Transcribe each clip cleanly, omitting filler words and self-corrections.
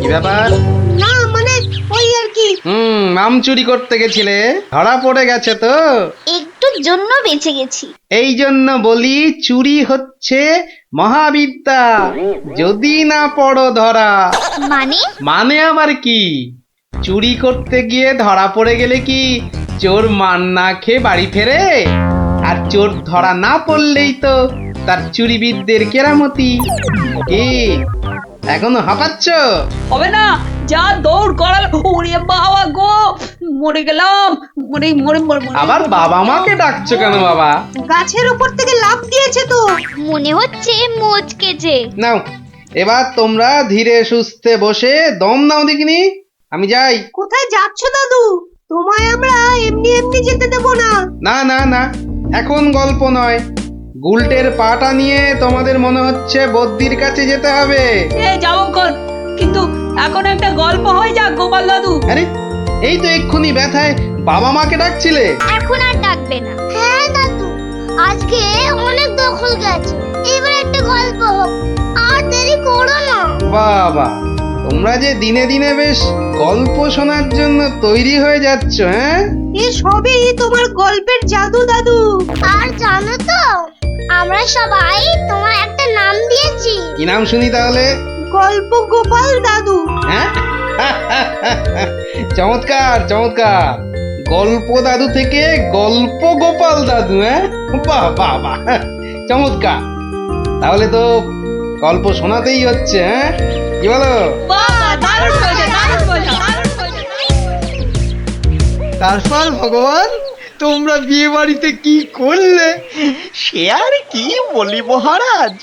কি ব্যাপার? না মানে ওই আর কি। আম চুরি করতে গেছিলে, ধরা পড়ে গেছে তো? একটুর জন্য বেঁচে গেছি। এই জন্য বলি চুরি হচ্ছে মহাবিদ্যা, যদি না পড়ো ধরা। মানে? মানে আবার কি? চুরি করতে গিয়ে ধরা পড়ে গেলে কি চোর মান না খেয়ে বাড়ি ফেরে? আর চোর ধরা না পড়লেই তো তার চুরিবিদদের কেরামতি। কি এখনো হাঁপাচ্ছ? হবে না, যা দৌড় করাল। ওরে বাবা গো, মরে গেলাম। মরে মরে মরে মরে। আবার বাবা মাকে ডাকছো কেন বাবা? গাছের উপর থেকে লাফ দিয়েছে তো। মনে হচ্ছে মচকেছে। নাও এবার তোমরা ধীরে সুস্থে বসে দম নাও দেখিনি। আমি যাই। কোথায় যাচ্ছ দাদু? তোমায় আমরা এমনি এমনি যেতে দেব না। না না না, এখন গল্প নয়। গুলটের পাটা নিয়ে তোমাদের মনে হচ্ছে বদ্যির কাছে যেতে হবে। যাবো কর, কিন্তু এখন একটা গল্প হয়ে যাক গোপাল দাদু। আরে এই তো এক্ষুনি ব্যথায় বাবা মাকে ডাকছিলে। এখন আর ডাকবে না। হ্যাঁ দাদু, আজকে অনেক দখল গেছে, এবার একটা গল্প হোক, আর দেরি করো না। বাবা, তোমরা যে দিনে দিনে বেশ গল্প শোনার জন্য তৈরি হয়ে যাচ্ছ। হ্যাঁ, এ সবই তোমার গল্পের জাদু দাদু। আর জানো তো, আমরা সবাই তোমার একটা নাম দিয়েছি। কি নাম শুনি তাহলে? গল্প গোপাল দাদু। হ্যাঁ চমৎকার চমৎকার। গল্প দাদু থেকে গল্প গোপাল দাদু। হ্যাঁ, বাহ বাহ বাহ, চমৎকার। তাহলে তো গল্প শোনাতেই হচ্ছে। হ্যাঁ, কি বলো? বাহ, দারুণ হয়েছে, দারুণ হয়েছে, দারুণ হয়েছে। তারপর ভগবান, তোমরা বিয়ে বাড়িতে কি করলে? সে আর কি বলি মহারাজ,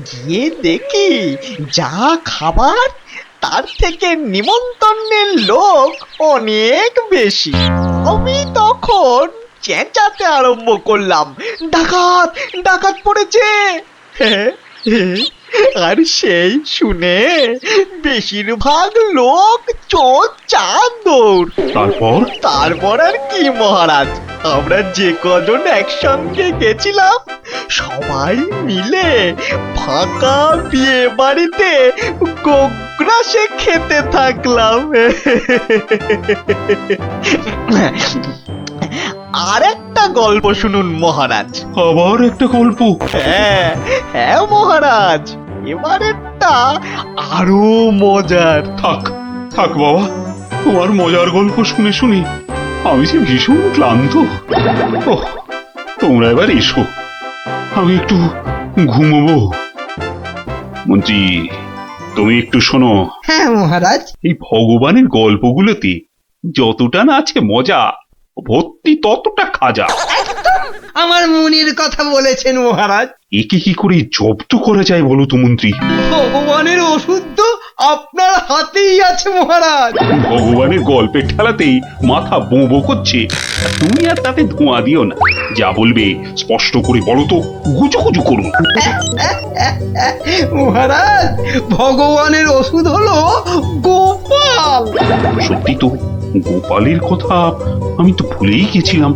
গিয়ে দেখি যা খাবার তার থেকে নিমন্ত্রণের লোক অনেক বেশি। আমি তখন চেঁচাতে আরম্ভ করলাম, ডাকাত ডাকাত পড়েছে। আর সেই শুনে বেশিরভাগ লোক চোর চাঁদর। তারপর আর কি মহারাজ, আমরা যে কজন একসঙ্গে গেছিলাম সবাই মিলে ফাঁকা বিয়ে বাড়িতে গোগ্রাসে খেতে থাকলাম। আর একটা গল্প শুনুন মহারাজ। আবার একটা গল্প? হ্যাঁ হ্যাঁ মহারাজ, এবারেরটা আরো মজার। থাক থাক বাবা, তোমার মজার গল্প শুনে শুনে আমি যে ভীষণ ক্লান্ত। ওহ, তোমরা এবার এসো, আমি একটু ঘুমোবো। মন্ত্রী, তুমি একটু শোনো। হ্যাঁ মহারাজ। এই ভগবানের গল্পগুলোতে যতটা না আছে মজা, ভর্তি ততটা খাজা। আমার মনের কথা বলেছেন মহারাজ। একে কি করে জব্দ করা যায় বলো তো মন্ত্রী? ভগবানের ওষুধ তো আপনার হাতেই আছে মহারাজ। ভগবানের গল্পের ঠেলাতেই মাথা বোঁ করছে, তুমি আর তাতে ধোঁয়া দিও না। যা বলবে স্পষ্ট করে বলো তো, গুজুগুজু করুন। মহারাজ, ভগবানের ওষুধ হলো গোপাল। সত্যি তো, গোপালের কথা আমি তো ভুলেই গেছিলাম।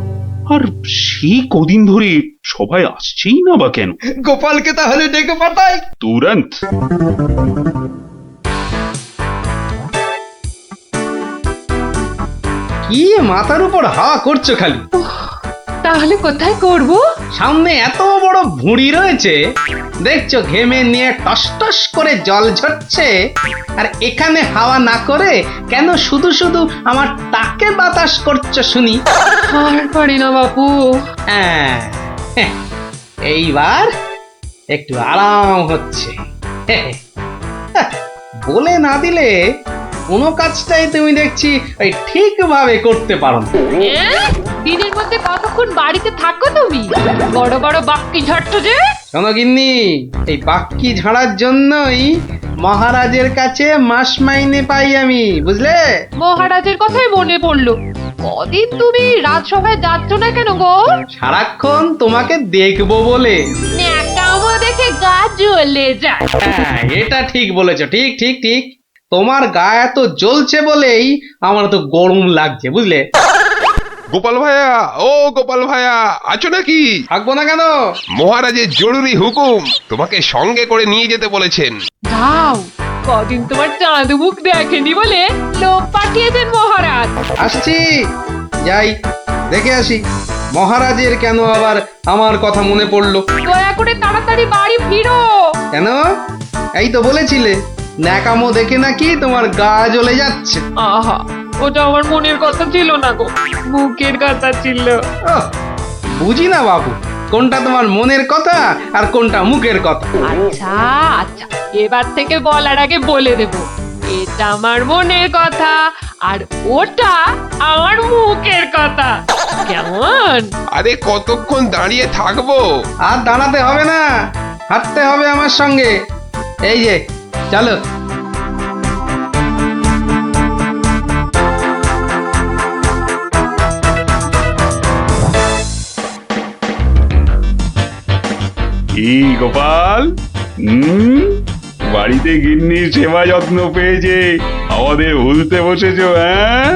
আর সেই কদিন ধরে সবাই আসছেই না বা কেন? গোপালকে তাহলে ডেকে পাঠাই। তুরন্ত। কি মাথার উপর হাওয়া করছো খালি? তাহলে কোথায় করব? সামনে এত বড় ভুঁড়ি রয়েছে, দেখছো ঘেমে নিয়ে টস টস করে জল ঝরছে, আর এখানে হাওয়া না করে কেন শুধু শুধু আমার টাকে বাতাস করছো শুনি? আর পারি না বাপু। হ্যাঁ, এইবার একটু আরাম হচ্ছে। বলে না দিলে কোনো কাজটাই তুমি দেখছি ওই ঠিকভাবে করতে পারো না। দিনের মধ্যে কতক্ষণ বাড়িতে থাকো তুমি? বড় বড় বাক্কি ঝাড়ছো যে। শোনো গিন্নি, এই বাক্কি ঝাড়ার জন্যই মহারাজের কাছে মাস মাইনে পাই আমি, বুঝলে? মহারাজের কথাই মনে পড়লো, কদিন তুমি রাজসভায় যাচ্ছ না কেন গো? সারাক্ষণ তোমাকে দেখবো বলে। ন্যাকামো দেখে গা জ্বলে যায়। হ্যাঁ, এটা ঠিক বলেছো, ঠিক ঠিক ঠিক। তোমার গা এত জ্বলছে বলেই আমার তো গরম লাগছে, বুঝলে? গোপাল ভাইয়া, ও গোপাল ভাইয়া, আছো নাকি? থাকবো না কেন? মহারাজের জরুরি হুকুম, তোমাকে সঙ্গে করে নিয়ে যেতে বলেছেন। যাও, কদিন তোমার চাঁদ মুখ দেখেনি বলে লোক পাঠিয়েছেন মহারাজ। আসছি, যাই দেখে আসি মহারাজের কেন আবার আমার কথা মনে পড়লো। দয়া করে তাড়াতাড়ি বাড়ি ফিরো। কেন? এই তো বলেছিলে ন্যাকামো দেখে নাকি তোমার গা জ্বলে যাচ্ছে। আহা, ওটা আমার মনের কথা ছিল না গো, মুখের কথা ছিল। ওহ, বুঝি না বাবু, কোনটা তোমার মনের কথা আর কোনটা মুখের কথা। আচ্ছা আচ্ছা, এবার থেকে বলার আগে বলে দেব, এটা আমার মনের কথা আর ওটা আমার মুখের কথা। কেমন? আরে কতক্ষণ দাঁড়িয়ে থাকবো? আর দাঁড়াতে হবে না, হাঁটতে হবে আমার সঙ্গে। এই যে চলো। কি গোপাল, বাড়িতে গিন্নির সেবা যত্ন পেয়েছে আমাদের ভুলতে বসেছো? হ্যাঁ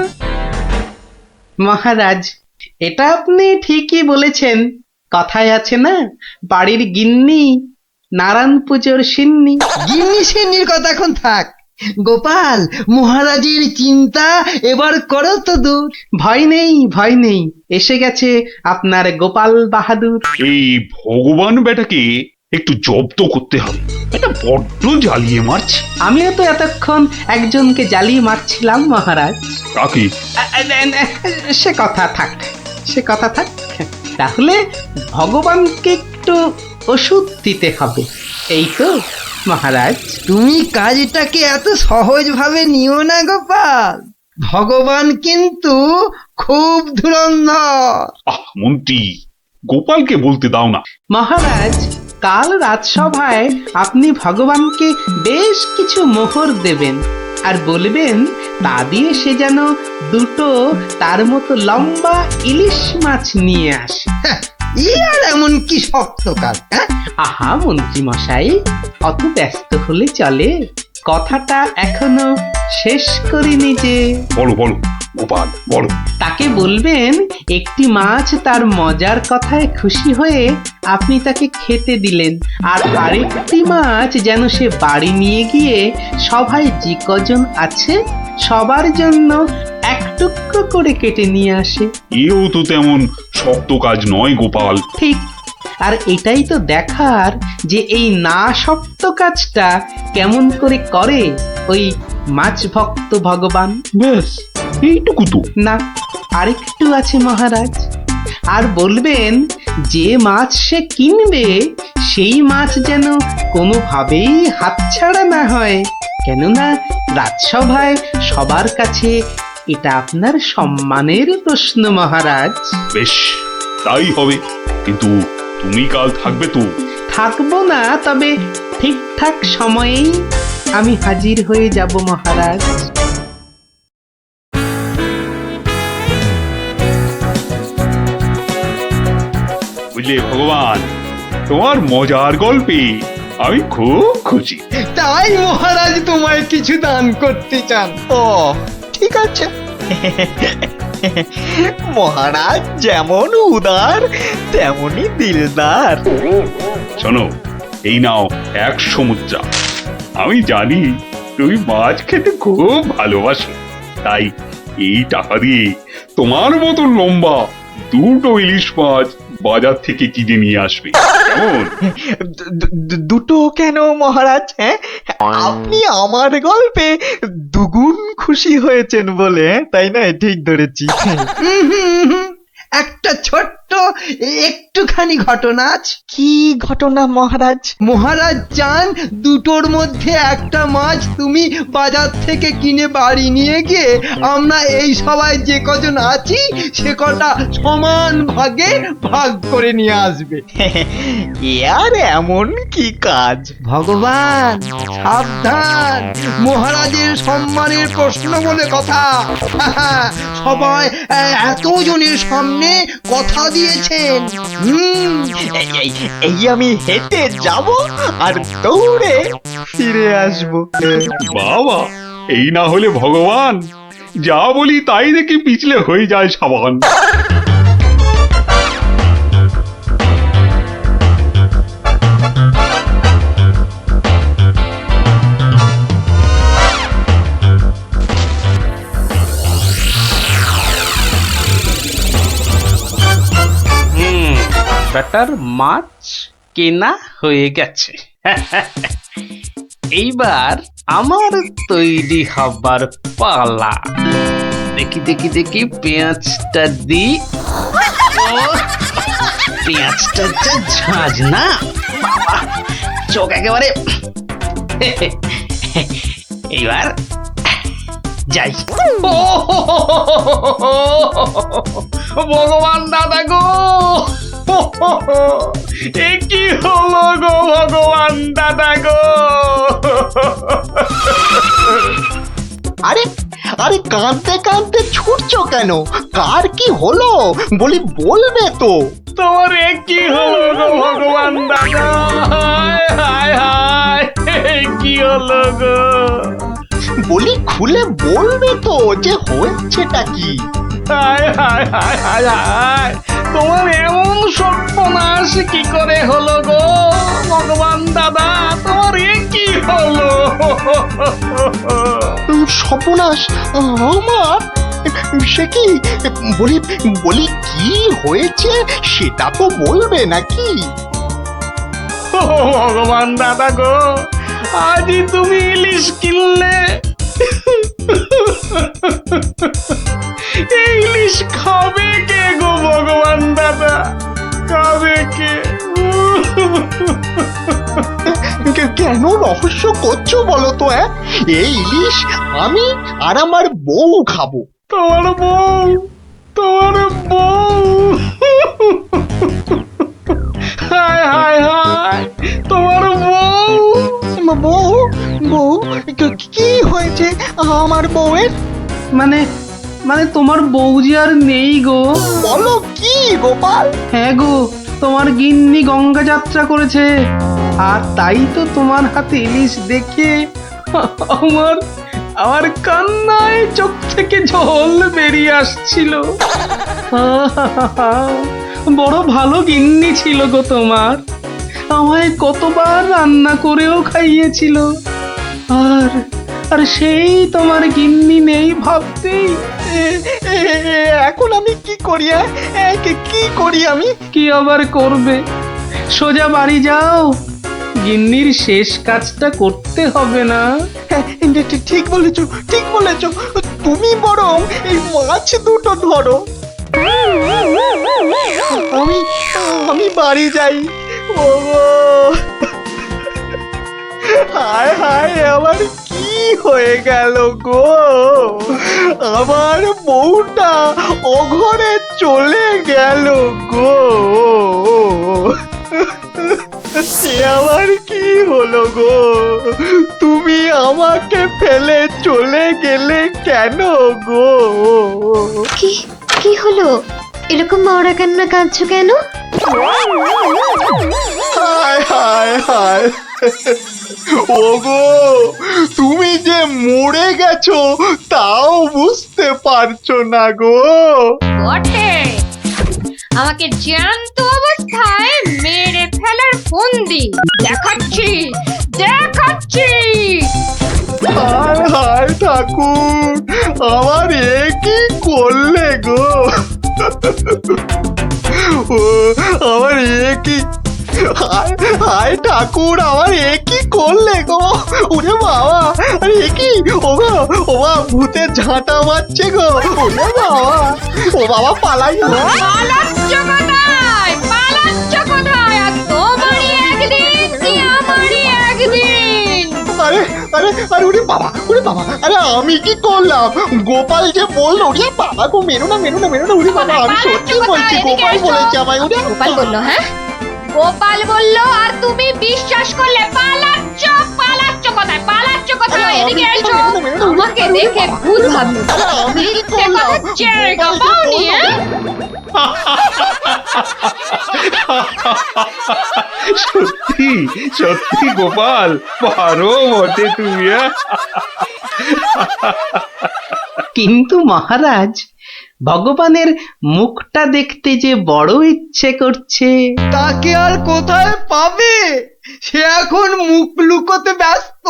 মহারাজ, এটা আপনি ঠিকই বলেছেন। কথায় আছে না, বাড়ির গিন্নি নারায়ণ পুজোর সিন্নি। গিন্নি সিন্নির কথা এখন থাক। গোপাল, মহারাজের চিন্তা এবার করো তো দূর। ভয় নেই, ভয় নেই, এসে গেছে আপনার গোপাল বাহাদুর। এই ভগবান বেটাকে একটু জব্দ করতে হবে, এটা বড্ড জ্বালিয়ে মারছে। আমিও তো এতক্ষণ একজনকে জ্বালিয়ে মারছিলাম মহারাজ। কাকে? সে কথা থাক, সে কথা থাক। তাহলে ভগবানকে একটু ওষুধ দিতে হবে, এই তো মহারাজ। তুমি কাজটাকে এত সহজভাবে নিও না গোপাল, ভগবান কিন্তু খুব ধুরন্ধর। মন্ত্রী, গোপালকে বলতে দাও না। মহারাজ, কাল রাজসভায় আপনি ভগবানকে বেশ কিছু মোহর দেবেন আর বলবেন তা দিয়ে সে যেন দুটো তার মতো লম্বা ইলিশ মাছ নিয়ে আসে। ই আর এমন কি শক্ত কাজ? আহা মন্ত্রী মশাই, অত ব্যস্ত হলে চলে? কথাটা এখনো শেষ করিনি যে। বলো বলো গোপাল, বলো। তাকে বলবেন একটি মাছ তার মজার কথায় খুশি হয়ে আপনি তাকে খেতে দিলেন, আর আরেকটি মাছ যেন সে বাড়ি নিয়ে গিয়ে সবাই যে কজন আছে সবার জন্য এক টুকরো করে কেটে নিয়ে আসে। এও তো তেমন শক্ত কাজ নয় গোপাল। ঠিক, আর এটাই তো দেখার যে এই না শক্ত কাজটা কেমন করে করে ওই মাছ ভক্ত ভগবান। ব্যাস এইটুকু তো? না, আরেকটু আছে মহারাজ। আর বলবেন যে মাছ সে কিনবে সেই মাছ যেন কোনোভাবেই হাতছাড়া না হয়, কেননা রাজসভায় সবার কাছে এটা আপনার সম্মানের প্রশ্ন মহারাজ। বেশ, তাই হবে, কিন্তু তুমি কাল থাকবে তো? থাকবো না, তবে ঠিকঠাক সময়েই আমি হাজির হয়ে যাব মহারাজ। বুঝলে ভগবান, তোমার মজার গল্পে আমি খুব খুশি। তাই মহারাজ তোমায় কিছু দান করতে চান। ও ঠিক আছে। মহারাজ যেমন উদার তেমনি দিলদার। শোনো, এই নাও 100 মুদ্রা। আমি জানি তুমি মাছ খেতে খুব ভালোবাসো, তাই এই টাকা দিয়ে তোমার মতো লম্বা দুটো ইলিশ মাছ বাজার থেকে কিনে নিয়ে আসবে, কেমন? দুটো কেন মহারাজ? হ্যাঁ, আপনি আমার গল্পে দুগুণ খুশি হয়েছেন বলে, তাই না? ঠিক ধরেছি। একটা ছোট্ট একটুখানি ঘটনা আছে। কি ঘটনা মহারাজ? মহারাজ চান দুটোর মধ্যে একটা মাছ তুমি বাজার থেকে কিনে বাড়ি নিয়ে গিয়ে আমরা এই সবাই যে কজন আছি সে কটা সমান ভাগে ভাগ করে নিয়ে আসবে। এ আর এমন কি কাজ? ভগবান সাবধান, মহারাজের সম্মানের প্রশ্ন বলে কথা। সবাই এতজনের সামনে কথা দিয়েছেন। এই আমি হেঁটে যাব আর দৌড়ে ফিরে আসবো। বাবা, এই না হলে ভগবান, যা বলি তাই দেখি পিছলে হয়ে যায় সাবান। বেটার মাছ কেনা হয়ে গেছে। এইবার আমার তৈরি হবার পালা। দেখি দেখি দেখি পেঁয়াজটা দি। পেঁয়াজটা যা ঝাঁজ না, বাবা, চোখ একেবারে। এইবার যাই। ভগবান দাদা গো, এ কি হলো গো ভগবান দাদা গো। আরে আরে কাঁদতে কাঁদতে ছুটছো কেন? কার কি হলো বলি, বলবে তো। তোমার এ কি হলো গো ভগবান দাদা, হায় হায় হায়, এ কি হলো গো। বলি খুলে বলবে তো যে হয়েছেটা কি? হায় হায় হায় হায় হায়, তোমার এমন সর্বনাশ কি করে হলো গো ভগবান দাদা, তোমার এ কি হলো। সর্বনাশ আমার? সে কি? বলি বলি কি হয়েছে সেটা তো বলবে নাকি? ও ভগবান দাদা গো, আজই তুমি ইলিশ কিনলে। এই ইলিশ খাবে কে গো ভগবান দাদা, খাবে কে? কেন রহস্য করছো বলো তো? এই ইলিশ আমি আর আমার বউ খাবো। তোমার বউ, তোমার বউ, হায় হায় হায়, তোমার বউ। বউ? বউ কি হয়েছে আমার বউয়ের? মানে মানে তোমার বউ যে আর নেই গো। বলো কি গোপাল? হ্যাঁ গো, তোমার গিন্নি গঙ্গা যাত্রা করেছে, আর তাই তো তোমার হাতে ইলিশ দেখে আমার আমার কান্নায় চোখ থেকে জল বেরিয়ে আসছিল। বড় ভালো গিন্নি ছিল গো তোমার, আমায় কতবার রান্না করেও খাইয়েছিল। আর আর সেই তোমার গিন্নি নেই ভাবতেই এখন আমি কি করি? কি করি আমি? কি আবার করবে, সোজা বাড়ি যাও, গিন্নির শেষ কাজটা করতে হবে না। ঠিক বলেছো, ঠিক বলেছো। তুমি বরং এই মাছ দুটো ধরো, আমি আমি বাড়ি যাই। ওগো, হায় হায়, আমার কি হয়ে গেল গো? আমার বউটা অঘরে চলে গেল গো। সে আমার কি হলো গো? তুমি আমাকে ফেলে চলে গেলে কেন গো? কি কি হলো? এরকম মরা কান্না কাঁদছো কেন? হায় হায় হায়, ওগো, তুমি যে মরে গেছো তাও বুঝতে পারছো না গো। বটে, আমাকে জ্যান্ত অবস্থায় মেরে ফেলার ফন্দি দেখাচ্ছি দেখাচ্ছি। হায় হায় ঠাকুর, আমার এ কি করলে গো? ও আমার এ কি, হায় হায় ঠাকুর, আমার এ কি করলে গো? ওরে বাবা, আরে এ কি? ও গো, ও বাবা, ভূতে ঝাঁটা মারছে গো। ওরে বাবা, ও বাবা, পালাই গো। পালাচ্ছ কোথায়? পালাচ্ছ কোথায়? আর তোমারই একদিন কি আমারই একদিন। আরে আরে আরে, ওরে বাবা, ওরে বাবা, আরে আমি কি করলাম? গোপাল যে বললো, ওরে বাবা গো, মেরো না মেরো না মেরো না, ওরে বাবা, আমি সত্যি বলছি, গোপাল বলেছে আমায়। ওরে গোপাল বললো? হ্যাঁ, গোপাল বললো আর তুমি বিশ্বাস করলে? পালাচ্ছ পালাচ্ছ কোথায়? পালাচ্ছ কোথায়? এদিকে এসো, আমাকে দেখে ভূত ভাবলো। আরে আমি কি মিথ্যে করলাম? কথা জায়গা পাওনি? সত্যি সত্যি গোপাল, পারো বটে তুমি। কিন্তু মহারাজ, ভগবানের মুখটা দেখতে যে বড় ইচ্ছে করছে। তাকে আর কোথায় পাবে? সে এখন মুখ লুকোতে ব্যস্ত।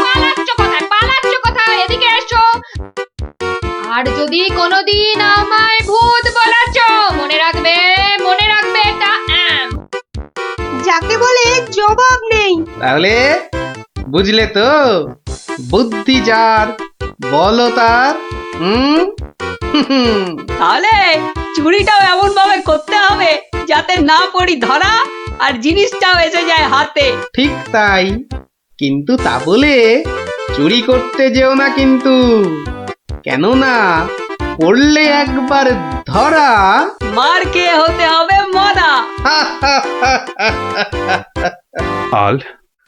পালাচ্ছ কোথায়? পালাচ্ছ কোথায়? এদিকে এসো। আর যদি কোনোদিন আমায় ভূত বলাচ্ছ, মনে রাখবে এটা যাকে বলে জবাব নেই। তাহলে বুঝলে তো, বুদ্ধি যার বলো তার। হুম তাহলে চুরিটাও এমন ভাবে করতে হবে যাতে না পড়ি ধরা আর জিনিসটাও এসে যায় হাতে। ঠিক তাই, কিন্তু তা বলে চুরি করতে যেও না কিন্তু, কেননা পড়লে একবার ধরা। মার খেয়ে হতে হবে মরা। আল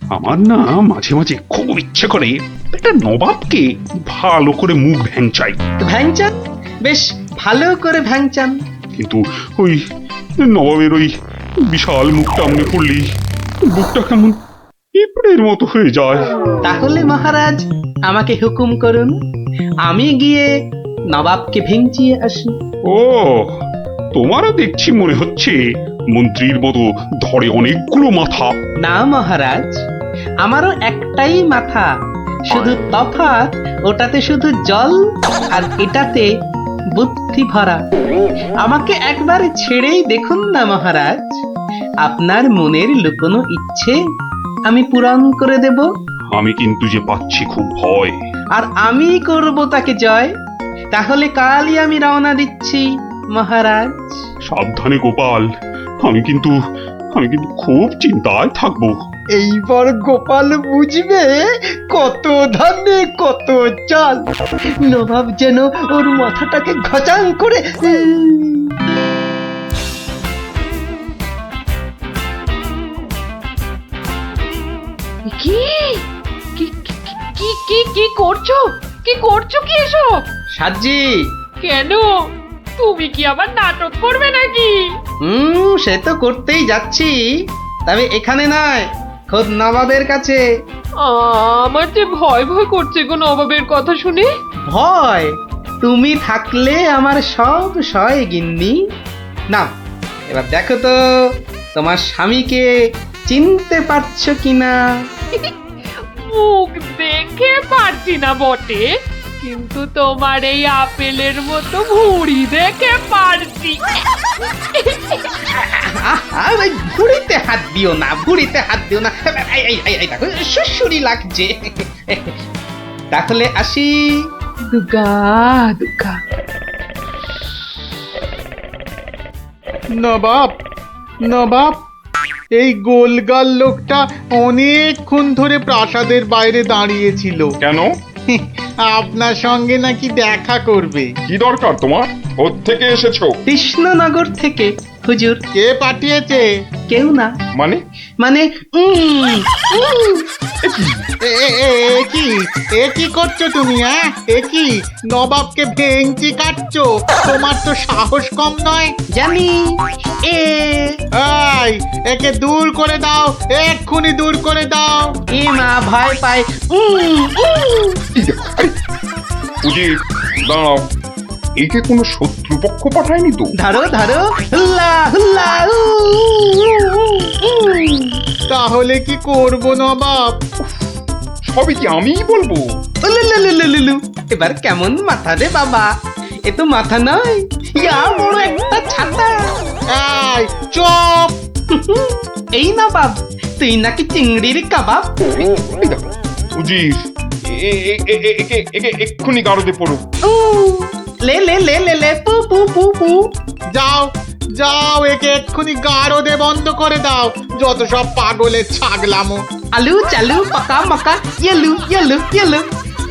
আমার না মাঝে মাঝে খুব ইচ্ছে করে একটা নবাবকে ভালো করে মুখ ভ্যাংচাই, ভ্যাংচান, বেশ ভালো করে ভ্যাংচান। কিন্তু ওই নবাবের ওই বিশাল মুখটা মনে পড়লেই বুকটা কেমন পিঁপড়ের মতো হয়ে যায়। তাহলে মহারাজ আমাকে হুকুম করুন, আমি গিয়ে নবাবকে ভেঙচিয়ে আসি। ও, তোমারও দেখছি মনে হচ্ছে মন্ত্রীর মতো ধরে অনেকগুলো মাথা। না মহারাজ, আমারও একটাই মাথা, শুধু তফাৎ ওটাতে শুধু জল আর এটাতে বুদ্ধি ভরা। আমাকে একবার ছেড়েই দেখুন না মহারাজ, আপনার মনের লুকোনো ইচ্ছে আমি পূরণ করে দেব। আমি কিন্তু যে পাচ্ছি খুব ভয়। আর আমি করব তাকে জয়। তাহলে কালই আমি রওনা দিচ্ছি মহারাজ। সাবধানে গোপাল, আমি কিন্তু খুব চিন্তায় থাকবো। এইবার গোপাল বুঝবে কত ধানে কত চাল। নবাব যেন ওর মাথাটাকে ঘচাং করে কি কি কি কি কি করছো? কি করছো কি এসব? সাজি, কেন? তুমি কি আবার নাটক করবে নাকি? সে তো করতেই যাচ্ছি, তবে এখানে নয়, খোদ নবাবের কাছে। আমার যে ভয় ভয় করছে গো নবাবের কথা শুনে। ভয়? তুমি থাকলে আমার সব সয় গিন্নি। না, এবার দেখো তো তোমার স্বামীকে চিনতে পারছো কিনা। মুখ দেখে পারছি না বটে, কিন্তু তোমার এই আপেলের মতো ভুঁড়ি দেখে পারছি। ওই ভুড়িতে হাত দিও না, ভুড়িতে হাত দিও না। এই দেখো সুসুরি লাগছে। তাহলে আসি। দুগা দুগা। নবাব, নবাব, এই গোলগাল লোকটা অনেকক্ষণ ধরে প্রাসাদের বাইরে দাঁড়িয়েছিল। কেন? আপনার সঙ্গে নাকি দেখা করবে। কি দরকার তোমার? থেকে এসেছো? কৃষ্ণনগর থেকে হুজুর। কে পাঠিয়েছে? কেউ না। মানে? মানে এ কি করছো তুমি? হ্যাঁ, এ কি নবাবকে ভেঙচি কাটছো? তোমার তো সাহস কম নয়। জানি। এই, একে দূর করে দাও, এক্ষুনি দূর করে দাও। এ মা ভয় পায়। উজির, দাঁড়াও, একে কোনো শত্রুপক্ষ পাঠায়নি তো? ধরো ধরো, হুল্লা হুল্লা। তাহলে কি করব নবাব? সবই কি আমিই বলবো? উলুলুলুলুলু। এবার কেমন মাথা রে বাবা, এ তো মাথা নয়, ইয়া বড় একটা ছাতা। এই চুপ! এই না বাব, তুই নাকি চিংড়ির কাবাব। এই দেখো, উজির, একে এক্ষুনি গারদে পড়ো। লে লে লে লে লে পু পু পু পু। যাও যাও, একে এক্ষুনি গারদে বন্ধ করে দাও। যত সব পাগলের ছাগলামো। আলু চালু পাকা মাকা ইয়েলু ইয়েলু ইয়েলু।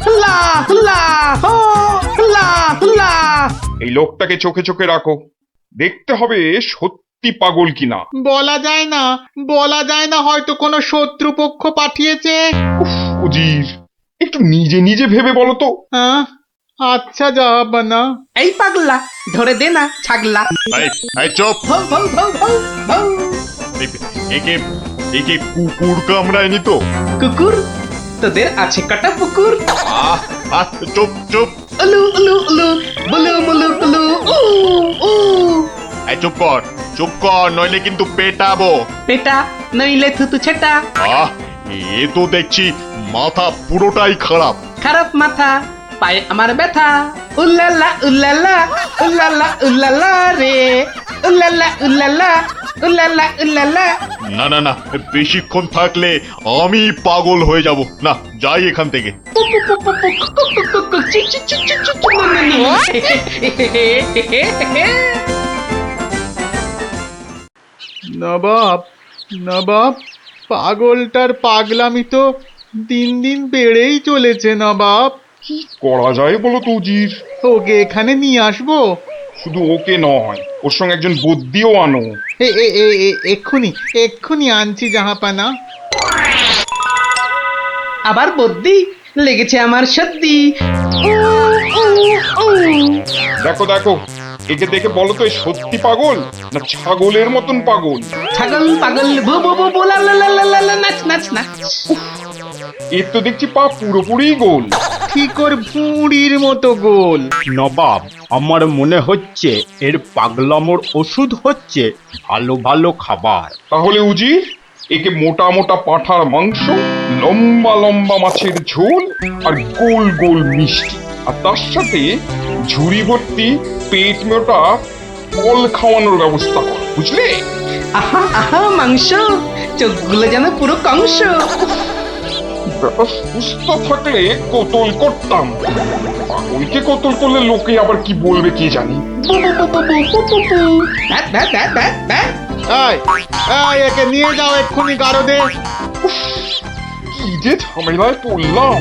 হুল্লা হুল্লা হো, হুল্লা হুল্লা। এই লোকটাকে চোখে চোখে রাখো, দেখতে হবে সত্যি পাগল কিনা। বলা যায় না, বলা যায় না, হয়তো কোনো শত্রুপক্ষ পাঠিয়েছে। উজির, একটু নিজে নিজে ভেবে বলো তো। হ্যাঁ, আচ্ছা জাহাপনা। এই পাগলা, ধরে দে না ছাগলা। চুপ! ভৌ ভৌ ভৌ ভৌ ভৌ। একে কুকুর কামড়ায়নি তো? কুকুর? তোদের আছে কটা পুকুর? চুপ চুপ! উলু উলু উলু, বুলু মুলু কুলু, উ উ। চুপ কর, নইলে কিন্তু পেটাবো। পেটা নইলে থুতু ছেটা। এ তো দেখছি মাথা পুরোটাই খারাপ। খারাপ মাথা পায়ে আমার ব্যথা, উল্লাল্লা উল্লাল্লা উল্লাল্লা উল্লাল্লা রে, উল্লাল্লা উল্লাল্লা উল্লাল্লা উল্লাল্লা। না না না, বেশিক্ষণ থাকলে আমি পাগল হয়ে যাব। না, যাই এখান থেকে। নবাব, নবাব, পাগলটার পাগলামি তো দিন দিন বেড়েই চলেছে নবাব। কি করা যায় বলো তো উজির? ওকে এখানে নিয়ে আসবো? শুধু ওকে নয়, ওর সঙ্গে একজন বদ্যিও আনো। এক্ষুনি এক্ষুনি আনছি জাহাপানা। আবার বদ্যি লেগেছে আমার সর্দি। দেখো দেখো, একে দেখে বলো তো, এ সত্যি পাগল না ছাগলের মতন পাগল? ছাগল পাগল ভু ভু ভু ভু লা লা লা লা লা লা, নাচ নাচ নাচ। এর তো দেখছি পা পুরোপুরি গোল। ঠিকর ভুঁড়ির মতো গোল। নবাব, আমার মনে হচ্ছে এর পাগলামোর ওষুধ হচ্ছে ভালো ভালো খাবার। তাহলে উজির, একে মোটা মোটা পাঁঠার মাংস, লম্বা লম্বা মাছের ঝোল, আর গোল গোল মিষ্টি, আর তার সাথে ঝুড়ি ভর্তি পেট মোটা ফল খাওয়ানোর ব্যবস্থা কর, বুঝলে? আহা আহা মাংস, চোখগুলো যেন পুরো কংস। ব্যাপার সুস্থ থাকলে কতল করতাম, পাগলকে কতল করলে লোকে আবার কি বলবে কে জানি। ধ্যাৎ, ধ্যাৎ, ধ্যাৎ, ধ্যাৎ, ধ্যাৎ। একে নিয়ে যাও এক্ষুনি গারদে। কি যে ঝামেলায় পড়লাম।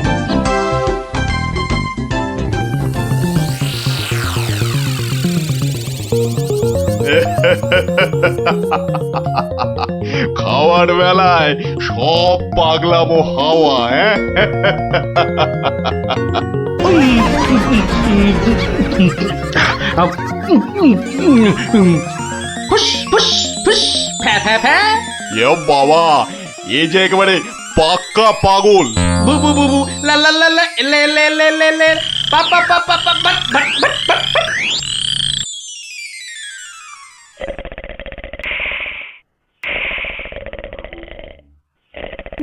খাওয়ার বেলায় সব পাগলামো হাওয়া। ফুস ফুস ফুস, ফ্যা ফ্যা ফ্যা। এ বাবা, এ যে একেবারে পাক্কা পাগল। বু বু বু বু, লা লা লা লা, লে লে লে লে লে, পা পা পা পা পা, বাট বাট বাট বাট বাট।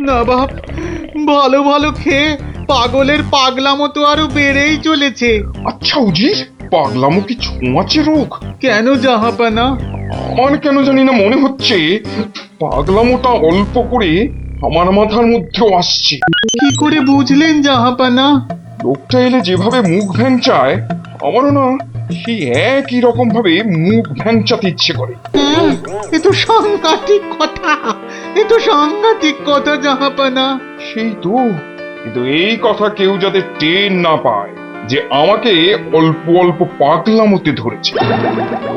নবাব, ভালো ভালো খেয়ে পাগলের পাগলামো তো আরো বেড়েই চলেছে। আচ্ছা উজির, পাগলামো কি ছোঁয়াচে রোগ? কেন জাহাপানা? আমার কেন জানি না মনে হচ্ছে পাগলামোটা অল্প করে আমার মাথার মধ্যেও আসছে। কি করে বুঝলেন জাহাপানা? লোকটা এলে যেভাবে মুখ ভ্যাংচায়, আমারও না সেই একই রকম ভাবে মুখ ভ্যাংচাতে ইচ্ছে করে। এ তো সাংঘাতিক কথা, এ তো সাংঘাতিক কথা জাহাপানা। সেই তো, কিন্তু এই কথা কেউ যাতে টের না পায় যে আমাকে অল্প অল্প পাগলামোতে ধরেছে,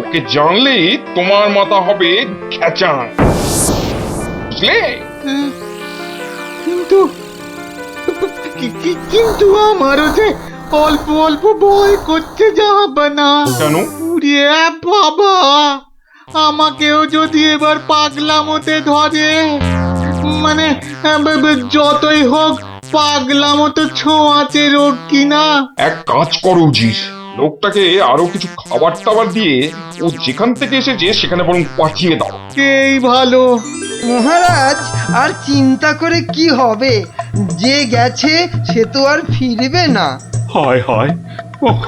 ওকে জানলেই তোমার মাথা হবে খেচান, বুঝলে? কিন্তু কিন্তু আমারও যে অল্প অল্প ভয় করছে জাহাপানা। কেন? উড়িয়ে বাবা, আমাকেও যদি এবার পাগলামোতে ধরে, মানে যতই হোক পাগলামো তো ছোঁয়াচে রোগ কিনা। এক কাজ করো উজির, লোকটাকে আরো কিছু খাবার টাবার দিয়ে ও যেখান থেকে এসেছে সেখানে বরং পাঠিয়ে দাও। এই ভালো। মহারাজ, আর চিন্তা করে কি হবে? যে গেছে সে তো আর ফিরবে না। হায় হায়, ওহ,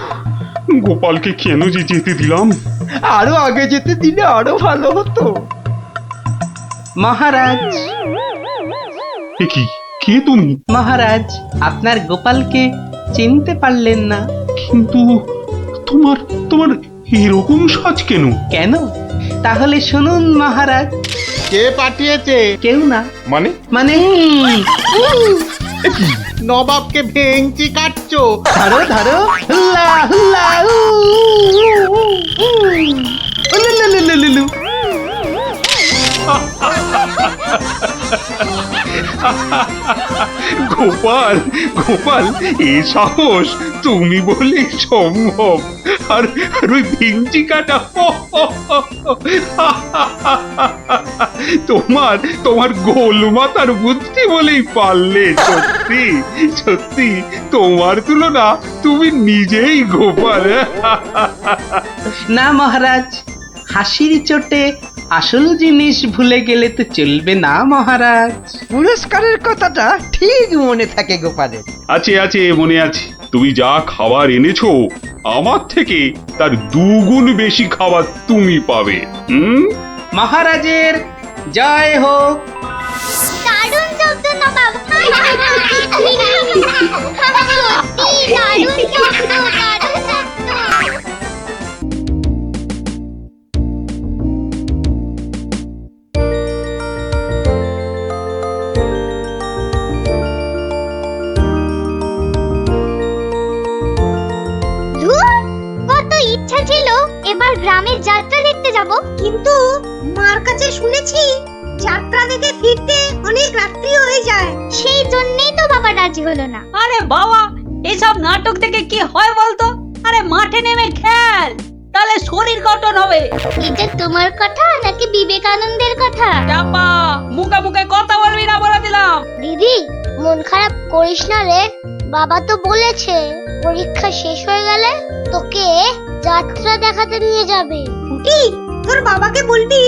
গোপালকে কেন যে যেতে দিলাম? আরো আগে যেতে দিলে আরো ভালো হতো। মহারাজ, এ কি, কে তুমি? মহারাজ, আপনার গোপালকে চিনতে পারলেন না? কিন্তু তোমার তোমার এরকম সাজ কেন? কেন? তাহলে শুনুন মহারাজ। কে পাঠিয়েছে? কেউ না। মানে? মানে নবাবকে ভেঙচি কাটছো? ধরো ধরো, হুল্লা হুল্লা, উ, উ, উ, উ, উলুলুলুলুলু। গোপাল, গোপাল, এ সাহস তুমি বলে সম্ভব? আর ওই ভিঞ্চি কাটা, তোমার তোমার গোল মাথার বুদ্ধি বলেই পারলে। সত্যি সত্যি, তোমার তুলনা তুমি নিজেই গোপাল। না মহারাজ, হাসির চোটে আসল জিনিস ভুলে গেলে তো চলবে না মহারাজ। পুরস্কারের কথাটা ঠিক মনে থাকে গোপালের। আছে আছে, মনে আছে। তুমি যা খাবার এনেছো আমার থেকে তার 2 গুণ বেশি খাবার তুমি পাবে। মহারাজের জয় হোক। দারুণ শব্দ নবাব। সত্যি দারুণ শব্দ, দারুণ শব্দ। কত ইচ্ছা ছিল এবার গ্রামের যাত্রা দেখতে যাব, কিন্তু মার কাছে শুনেছি যাত্রা দেখে ফিরতে অনেক রাত্রি হয়ে যায়। সেই জন্যই তো বাবা রাজি হলো না। আরে বাবা, এসব নাটক দেখে কি হয় বলতো? আরে মাঠে নেমে খেল, তাহলে শরীর গঠন হবে। এটা তোমার কথা নাকি বিবেকানন্দের কথা? চাপা, মুখে মুখে কথা বলবি না বলে দিলাম। দিদি, মন খারাপ করিস না রে। বাবা তো বলেছে পরীক্ষা শেষ হয়ে গেলে তোকে যাত্রা দেখাতে নিয়ে যাবে। কি তোর বাবাকে বলবি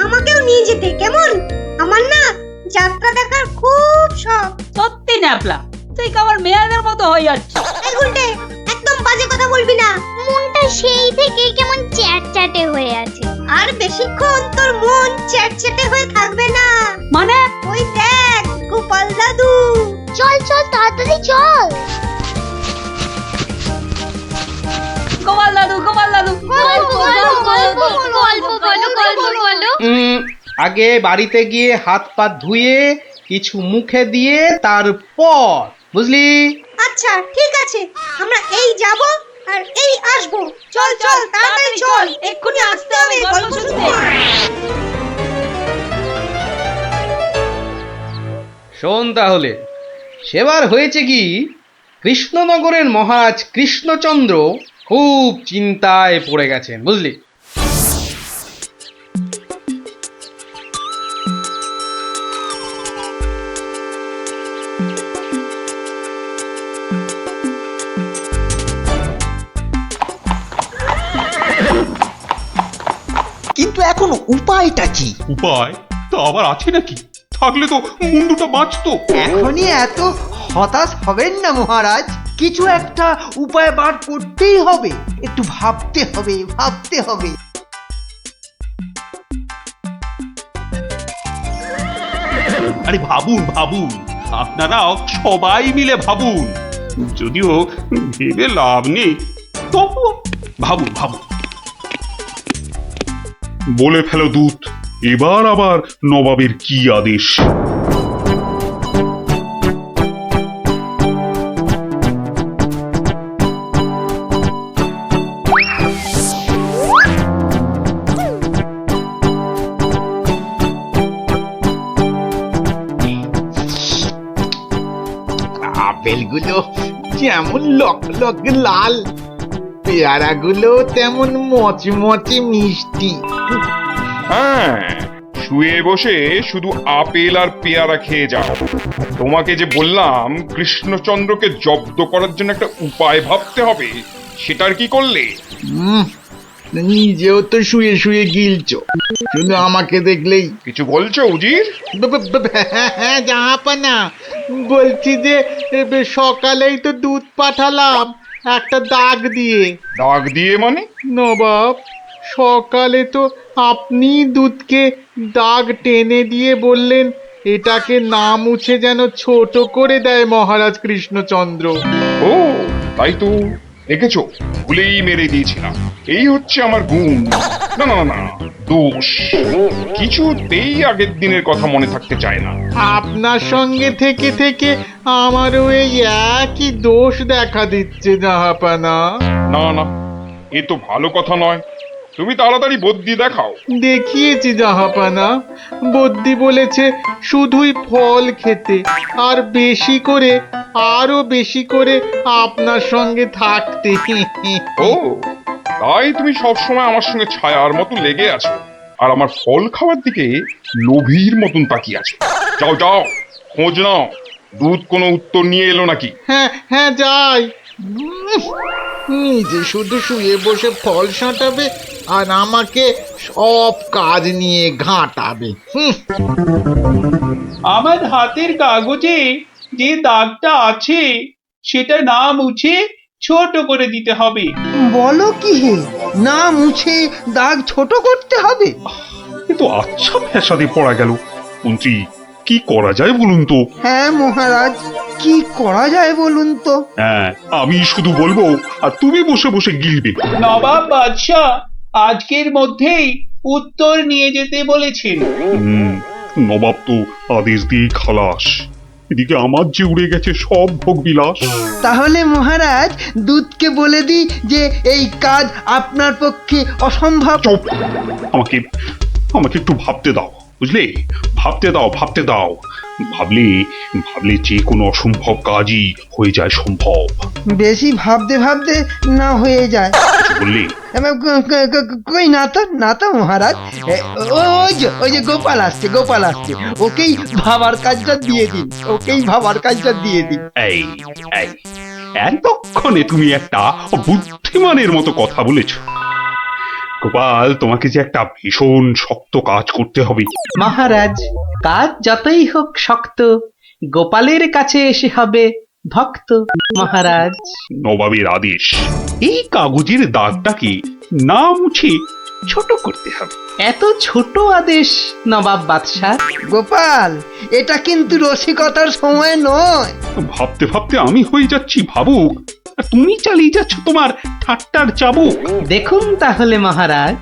আমাকেও নিয়ে যেতে, কেমন? আমার না যাত্রা দেখার খুব শখ। সত্যি ন্যাপলা, তুই কেমন মেয়েদের মতো হয়ে যাচ্ছিস। এই উল্টে একদম বাজে কথা বলবি না। মনটা সেই থেকে কেমন চ্যাটচ্যাটে হয়ে আছে। আর বেশিক্ষণ তোর মন চ্যাটচ্যাটে হয়ে থাকবে না। মানে? ওই দেখ গোপাল দাদু। চল চল তাড়াতাড়ি চল। গোপাল দাদু, গোপাল দাদু, আগে বাড়িতে গিয়ে হাত পা ধুয়ে কিছু মুখে দিয়ে তারপর, বুঝলি? আচ্ছা ঠিক আছে, আমরা এই যাব আর এই আসবো। চল চল তাড়াতাড়ি চল, এক্ষুনি আসতে হবে গল্প শুনতে। শোন তাহলে, সেবার হয়েছে কি, কৃষ্ণনগরের মহারাজ কৃষ্ণচন্দ্র খুব চিন্তায় পড়ে গেছেন, বুঝলি? কিন্তু এখন উপায়টা কি? উপায় তা আবার আছে নাকি? থাকলে তো মুন্ডুটা বাঁচতো। এখনই এত হতাশ হবেন না মহারাজ, কিছু একটা উপায় বার করতেই হবে। একটু ভাবতে হবে, ভাবতে হবে। আরে ভাবুন ভাবুন, আপনারাও সবাই মিলে ভাবুন। যদিও ভেবে লাভ নেই, তবু ভাবুন ভাবুন। বলে ফেলো দূত, এবার আবার নবাবের কি আদেশ? আপেলগুলো যেমন লক লক লাল, পেয়ারাগুলো তেমন মচমচে মিষ্টি। হ্যাঁ, শুয়ে বসে শুধু আপেল আর পেয়ারা খেয়ে যাও। তোমাকে যে বললাম কৃষ্ণচন্দ্রকে জব্দ করার জন্য একটা উপায় ভাবতে হবে, সেটার কি করলে? নিজেও তো শুয়ে শুয়ে গিলছো, শুধু আমাকে দেখলেই। কিছু বলছো উজির? হ্যাঁ জাহাপানা, বলছি যে সকালেই তো দুধ পাঠালাম একটা দাগ দিয়ে। দাগ দিয়ে মানে? নবাব, সকালে তো আপনি দুধকে দাগ টেনে দিয়ে বললেন এটাকে না মুছে যেন ছোট করে দেয় মহারাজ কৃষ্ণচন্দ্র। ও তাই তো, দেখেছো, ভুলেই মেরে দিয়েছিলাম। এই হচ্ছে আমার গুণ। না না না, দোষ। কিছুতেই আগের দিনের কথা মনে থাকতে চায় না। আপনার সঙ্গে থেকে থেকে আমারও এই একই দোষ দেখা দিচ্ছে জাহাপানা। না না, এ তো ভালো কথা নয়। তুমি তাড়াতাড়ি বদ্যি দেখাও। দেখিয়েছি জাহাপানা, বদ্যি বলেছে শুধুই ফল খেতে আর বেশি করে, আরো বেশি করে আপনার সঙ্গে থাকতে। ও তাই তুমি সবসময় আমার সঙ্গে ছায়ার মতো লেগে আছো, আর আমার ফল খাওয়ার দিকে লোভীর মতন তাকিয়ে আছো। যাও যাও, খোঁজ নাও, দুধ কোনো উত্তর নিয়ে এলো নাকি। হ্যাঁ হ্যাঁ যাই। নিজে শুধু শুয়ে বসে ফল সাঁটাবে আর আমাকে সব কাজ নিয়ে ঘাঁটাবে। আমার হাতের কাগজে যে দাগটা আছে সেটা না মুছে ছোট করে দিতে হবে। বলো কি হে, না মুছে দাগ ছোট করতে হবে? কিন্তু আচ্ছা ফ্যাসাদে পড়া গেল। মন্ত্রী, কি করা যায় বলুন তো? হ্যাঁ মহারাজ, কি করা যায় বলুন তো? হ্যাঁ, আমি শুধু বলবো আর তুমি বসে বসে গিলবে। নবাব বাদশাহ আজকের মধ্যেই উত্তর নিয়ে যেতে বলেছেন। নবাব তো আদেশ দিয়ে খালাস। এদিকে আমার যে উড়ে গেছে সব ভোগ বিলাস। তাহলে মহারাজ দূতকে বলে দিই যে এই কাজ আপনার পক্ষে অসম্ভব। চুপ! আমাকে আমাকে একটু ভাবতে দাও, বুঝলে? ভাবতে দাও, ভাবতে দাও। ভাবলে ভাবলে যে কোনো অসম্ভব কাজই হয়ে যায় সম্ভব। বেশি ভাবতে ভাবতে না হয়ে যায়। বললে কই না তো মহারাজ। ওই যে গোপাল আসছে, গোপাল আসছে। ওকেই ভাবার কাজটা দিয়ে দিন, ওকেই ভাবার কাজটা দিয়ে দিন। এই এই এতক্ষণে তুমি একটা বুদ্ধিমানের মতো কথা বলেছ। গোপাল, তোমাকে যে একটা ভীষণ শক্ত কাজ করতে হবে। মহারাজ, কাজ যতই হোক শক্ত, গোপালের কাছে এসে হবে ভক্ত। মহারাজ, নবাবের আদেশ, এই কাগজের দাগটাকে না মুছে ছোট করতে হবে। এত ছোট আদেশ নবাব বাদশাহ? গোপাল, এটা কিন্তু রসিকতার সময় নয়। ভাবতে ভাবতে আমি হয়ে যাচ্ছি ভাবুক, আর তুমি চালিয়ে যাচ্ছ তোমার ঠাট্টার চাবুক। দেখুন তাহলে মহারাজ।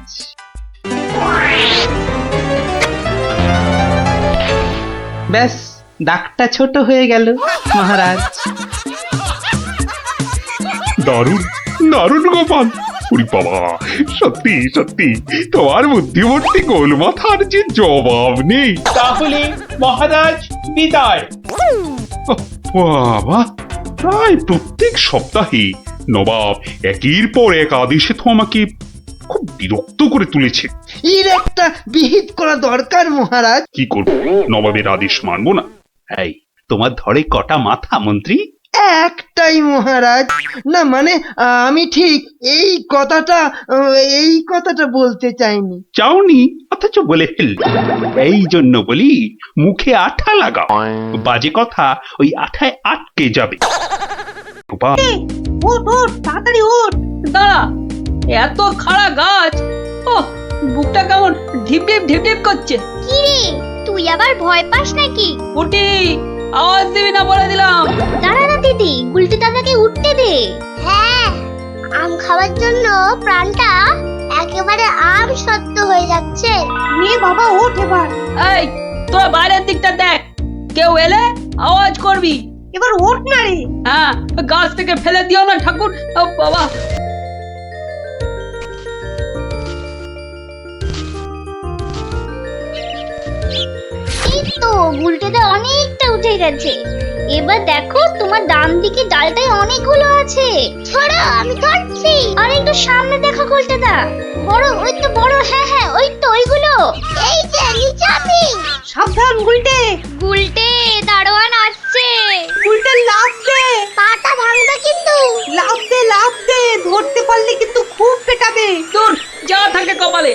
ব্যাস, দাগটা ছোট হয়ে গেল মহারাজ। দারুণ দারুণ গোপাল! ওরে বাবা, সত্যি সত্যি তোমার বুদ্ধিমত্তি গোল মাথার যে জবাব নেই। তাহলে মহারাজ বিদায়। বাবা, প্রায় প্রত্যেক সপ্তাহে নবাব একের পর এক আদেশে তো আমাকে খুব বিরক্ত করে তুলেছে। এর একটা বিহিত করা দরকার মহারাজ। কি করবো, নবাবের আদেশ মানবো না? এই, তোমার ধরে কটা মাথা মন্ত্রী? একটাই মহারাজ। না মানে আমি ঠিক এই কথাটা বলতে চাইনি। চাওনি অথচ বলে ফেললে। এই জন্য বলি, মুখে আঠা লাগাও, বাজে কথা ওই আঠায় আটকে যাবে। গোপাল, ওঠ ওঠ, তাড়াতাড়ি ওঠ। দাঁড়া, এত খাড়া গাছ, ও বুকটা কেমন ঢিপ ঢিপ ঢিপ ঢিপ করছে। কি রে, তুই আবার ভয় পাস নাকি? পুটি, আওয়াজ দিবি না বলে দিলাম। দাঁড়া না দিদি, গুলটি দাদাকে উঠতে দে। হ্যাঁ, আম খাওয়ার জন্য প্রাণটা একেবারে আম সত্য হয়ে যাচ্ছে। মেয়ে বাবা ওঠ এবার। এই, তোর বাইরের দিকটা দেখ, কেউ এলে আওয়াজ করবি। এবার ওঠ না রে। হ্যাঁ, গাছ থেকে ফেলে দিও না ঠাকুর। ও বাবা, এই তো গুলটেটা অনেকটা উঠে গেছে। এবার দেখো, তোমার ডান দিকে ডালটায় অনেকগুলো আছে। ছড়ো, আমি ধরছি। আর একটু সামনে দেখো গুলটেদা, বড়, ওই তো বড়। হ্যাঁ হ্যাঁ, ওই তো ওইগুলো। এই যে নিচে আমি। সাবধান গুলটে। গুলটে, দারোয়ান আসছে। গুলটে লাফ দে। পাটা ভাঙবে কিন্তু। লাফ দে লাফ দে, ধরতে পারলে কিন্তু খুব পেটাবে। দূর যা থাকে কপালে।